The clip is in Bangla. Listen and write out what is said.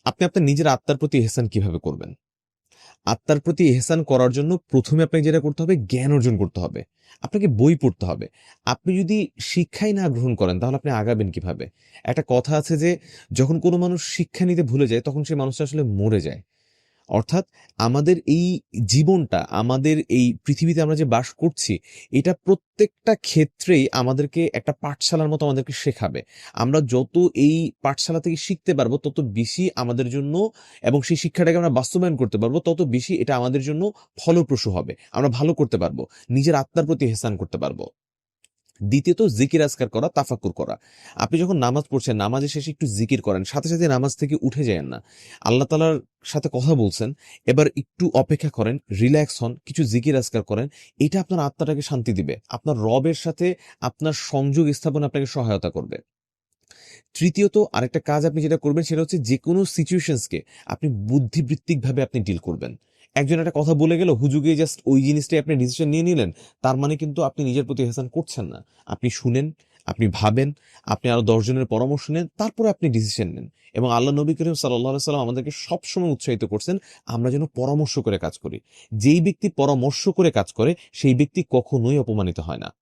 আপনি আপনার নিজের আত্মার প্রতি ইহসান কিভাবে করবেন? আত্মার প্রতি ইহসান করার জন্য প্রথমে আপনাকে যেটা করতে হবে, জ্ঞান অর্জন করতে হবে। আপনাকে বই পড়তে হবে। আপনি যদি শিক্ষাই না গ্রহণ করেন তাহলে আপনি আগাবেন কিভাবে? একটা কথা আছে যে, যখন কোনো মানুষ শিক্ষা নিতে ভুলে যায় তখন সেই মানুষটা আসলে মরে যায়। অর্থাৎ আমাদের এই জীবনটা, আমাদের এই পৃথিবীতে আমরা যে বাস করছি, এটা প্রত্যেকটা ক্ষেত্রেই আমাদেরকে একটা পাঠশালার মতো আমাদেরকে শেখাবে। আমরা যত এই পাঠশালা থেকে শিখতে পারবো, তত বেশি আমাদের জন্য, এবং সেই শিক্ষাটাকে আমরা বাস্তবায়ন করতে পারবো, তত বেশি এটা আমাদের জন্য ফলপ্রসূ হবে। আমরা ভালো করতে পারবো। নিজের আত্মার প্রতি ইহসান করতে পারবো। দ্বিতীয়ত জিকির আজকার করা, তাফাক্কুর করা। আপনি যখন নামাজ পড়ছেন, নামাজের শেষে একটু জিকির করেন, সাথে সাথে নামাজ থেকে উঠে যায়েন না। আল্লাহ তাআলার সাথে কথা বলছেন, এবার একটু অপেক্ষা করেন, রিল্যাক্স হন, কিছু জিকির আজকার করেন। এটা আপনার আত্মাটাকে শান্তি দিবে, আপনার রবের সাথে আপনার সংযোগ স্থাপনে আপনাকে সহায়তা করবে। তৃতীয়ত আরেকটা কাজ আপনি যেটা করবেন সেটা হচ্ছে, যেকোনো সিচুয়েশনসকে আপনি বুদ্ধিবৃত্তিকভাবে আপনি ডিল করবেন। একজন একটা কথা বলে গেল, হুজুগে জাস্ট ওই জিনিসটাই আপনি ডিসিশন নিয়ে নিলেন, তার মানে কিন্তু আপনি নিজের প্রতি ইহসান করছেন না। আপনি শুনেন, আপনি ভাবেন, আপনি আরো ১০ জনের পরামর্শ নেন, তারপরে আপনি ডিসিশন নেন। এবং আল্লাহ নবী করিম সাল্লাল্লাহু আলাইহি সাল্লাম আমাদেরকে সবসময় উৎসাহিত করছেন আমরা যেন পরামর্শ করে কাজ করি। যেই ব্যক্তি পরামর্শ করে কাজ করে সেই ব্যক্তি কখনোই অপমানিত হয় না।